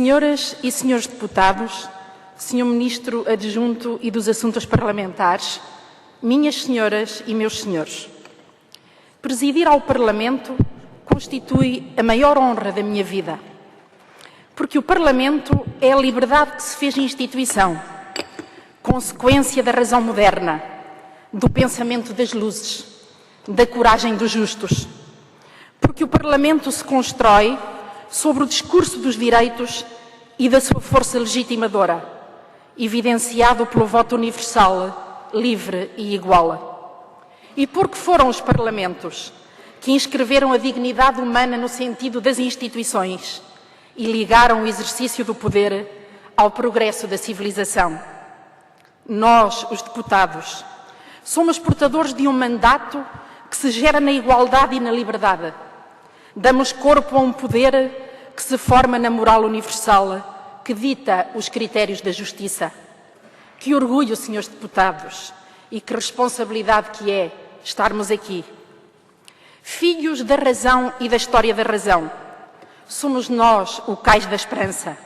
Senhoras e senhores deputados, Senhor Ministro Adjunto e dos Assuntos Parlamentares, minhas senhoras e meus senhores, presidir ao Parlamento constitui a maior honra da minha vida, porque o Parlamento é a liberdade que se fez instituição, consequência da razão moderna, do pensamento das luzes, da coragem dos justos, porque o Parlamento se constrói sobre o discurso dos direitos e da sua força legitimadora, evidenciado pelo voto universal, livre e igual. E porque foram os parlamentos que inscreveram a dignidade humana no sentido das instituições e ligaram o exercício do poder ao progresso da civilização. Nós, os deputados, somos portadores de um mandato que se gera na igualdade e na liberdade. Damos corpo a um poder que se forma na moral universal, que dita os critérios da justiça. Que orgulho, senhores deputados, e que responsabilidade que é estarmos aqui. Filhos da razão e da história da razão, somos nós o cais da esperança.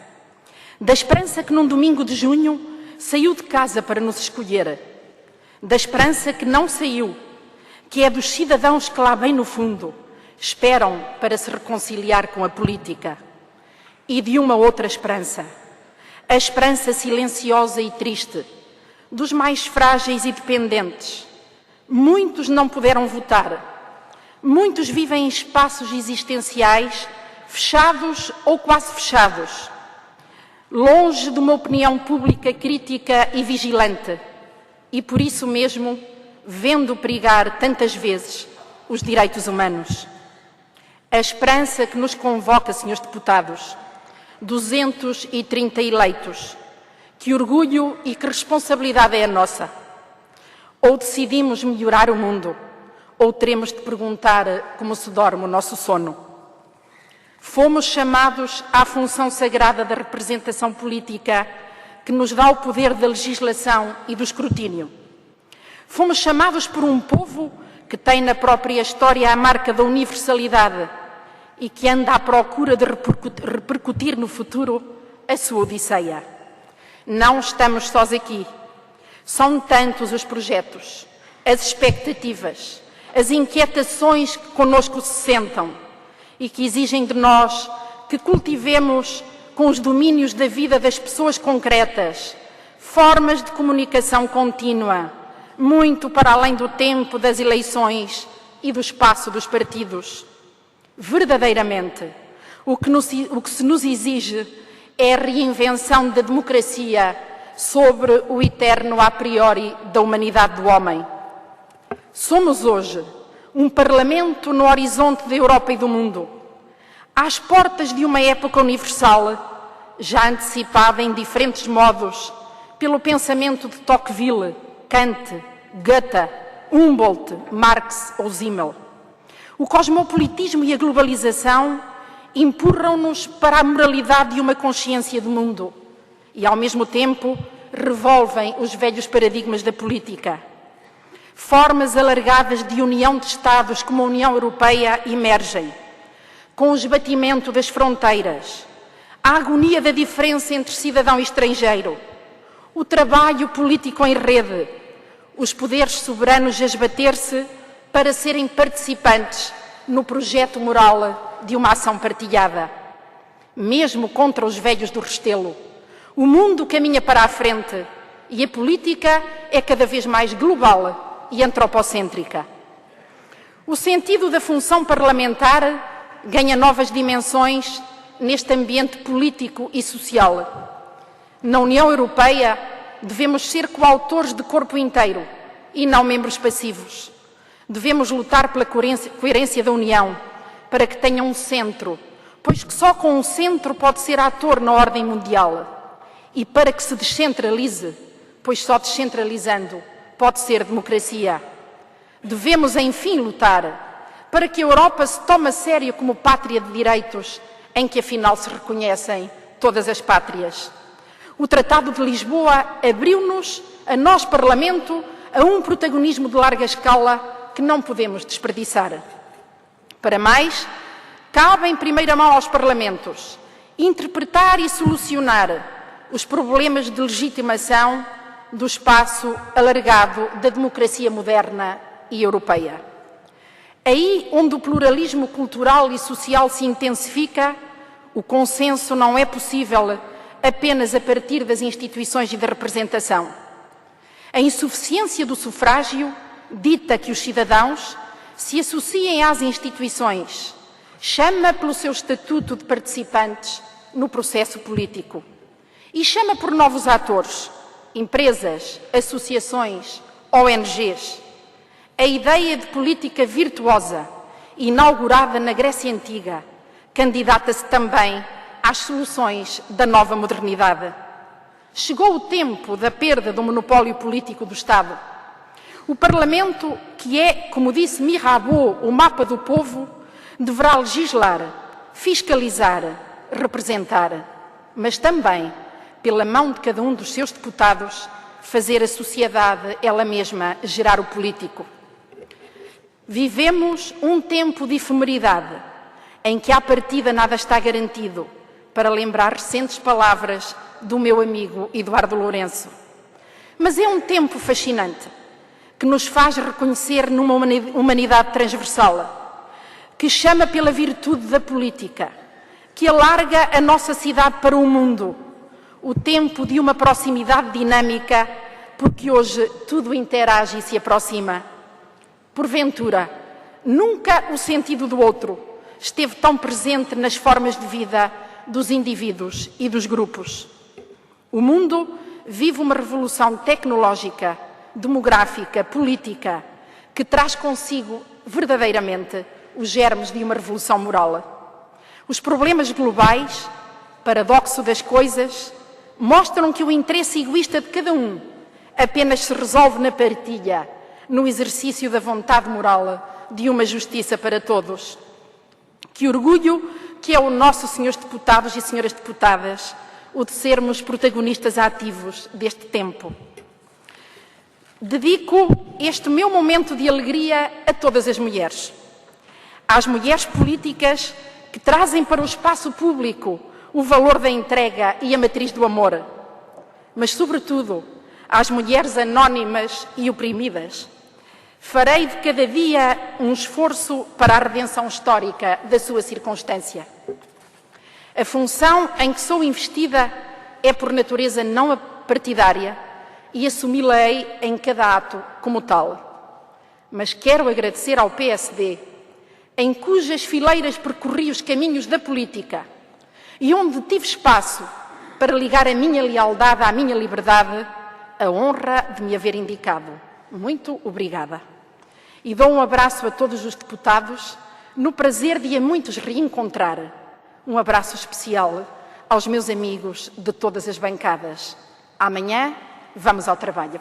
Da esperança que num domingo de junho saiu de casa para nos escolher. Da esperança que não saiu, que é dos cidadãos que lá bem no fundo esperam para se reconciliar com a política. E de uma outra esperança, a esperança silenciosa e triste dos mais frágeis e dependentes. Muitos não puderam votar, muitos vivem em espaços existenciais fechados ou quase fechados, longe de uma opinião pública crítica e vigilante, e por isso mesmo vendo perigar tantas vezes os direitos humanos. A esperança que nos convoca, senhores deputados, 230 eleitos, que orgulho e que responsabilidade é a nossa. Ou decidimos melhorar o mundo, ou teremos de perguntar como se dorme o nosso sono. Fomos chamados à função sagrada da representação política que nos dá o poder da legislação e do escrutínio. Fomos chamados por um povo que tem na própria história a marca da universalidade e que anda à procura de repercutir no futuro a sua odisseia. Não estamos sós aqui. São tantos os projetos, as expectativas, as inquietações que connosco se sentam e que exigem de nós que cultivemos com os domínios da vida das pessoas concretas formas de comunicação contínua, muito para além do tempo das eleições e do espaço dos partidos. Verdadeiramente, o que se nos exige é a reinvenção da democracia sobre o eterno a priori da humanidade do homem. Somos hoje um Parlamento no horizonte da Europa e do mundo, às portas de uma época universal, já antecipada em diferentes modos pelo pensamento de Tocqueville, Kant, Goethe, Humboldt, Marx ou Simmel. O cosmopolitismo e a globalização empurram-nos para a moralidade de uma consciência do mundo e, ao mesmo tempo, revolvem os velhos paradigmas da política. Formas alargadas de união de Estados como a União Europeia emergem, com o esbatimento das fronteiras, a agonia da diferença entre cidadão e estrangeiro, o trabalho político em rede, os poderes soberanos a esbater-se para serem participantes no projeto moral de uma ação partilhada. Mesmo contra os velhos do Restelo, o mundo caminha para a frente e a política é cada vez mais global e antropocêntrica. O sentido da função parlamentar ganha novas dimensões neste ambiente político e social. Na União Europeia, devemos ser coautores de corpo inteiro e não membros passivos. Devemos lutar pela coerência da União, para que tenha um centro, pois que só com um centro pode ser ator na ordem mundial. E para que se descentralize, pois só descentralizando pode ser democracia. Devemos, enfim, lutar para que a Europa se tome a sério como pátria de direitos, em que afinal se reconhecem todas as pátrias. O Tratado de Lisboa abriu-nos, a nós, Parlamento, a um protagonismo de larga escala que não podemos desperdiçar. Para mais, cabe em primeira mão aos Parlamentos interpretar e solucionar os problemas de legitimação do espaço alargado da democracia moderna e europeia. Aí onde o pluralismo cultural e social se intensifica, o consenso não é possível apenas a partir das instituições e da representação. A insuficiência do sufrágio dita que os cidadãos se associem às instituições, chama pelo seu estatuto de participantes no processo político e chama por novos atores, empresas, associações, ONGs. A ideia de política virtuosa, inaugurada na Grécia Antiga, candidata-se também às soluções da nova modernidade. Chegou o tempo da perda do monopólio político do Estado. O Parlamento, que é, como disse Mirabeau, o mapa do povo, deverá legislar, fiscalizar, representar, mas também, pela mão de cada um dos seus deputados, fazer a sociedade ela mesma gerar o político. Vivemos um tempo de efemeridade, em que à partida nada está garantido, para lembrar recentes palavras do meu amigo Eduardo Lourenço. Mas é um tempo fascinante, que nos faz reconhecer numa humanidade transversal, que chama pela virtude da política, que alarga a nossa cidade para o mundo, o tempo de uma proximidade dinâmica, porque hoje tudo interage e se aproxima. Porventura, nunca o sentido do outro esteve tão presente nas formas de vida dos indivíduos e dos grupos. O mundo vive uma revolução tecnológica, demográfica, política, que traz consigo, verdadeiramente, os germes de uma revolução moral. Os problemas globais, paradoxo das coisas, mostram que o interesse egoísta de cada um apenas se resolve na partilha, no exercício da vontade moral de uma justiça para todos. Que orgulho que é o nosso, senhores deputados e senhoras deputadas, o de sermos protagonistas ativos deste tempo. Dedico este meu momento de alegria a todas as mulheres. Às mulheres políticas que trazem para o espaço público o valor da entrega e a matriz do amor. Mas, sobretudo, às mulheres anónimas e oprimidas. Farei de cada dia um esforço para a redenção histórica da sua circunstância. A função em que sou investida é, por natureza, não partidária e assumi-la-ei em cada ato como tal. Mas quero agradecer ao PSD, em cujas fileiras percorri os caminhos da política e onde tive espaço para ligar a minha lealdade à minha liberdade, a honra de me haver indicado. Muito obrigada. E dou um abraço a todos os deputados, no prazer de a muitos reencontrar. Um abraço especial aos meus amigos de todas as bancadas. Amanhã, vamos ao trabalho.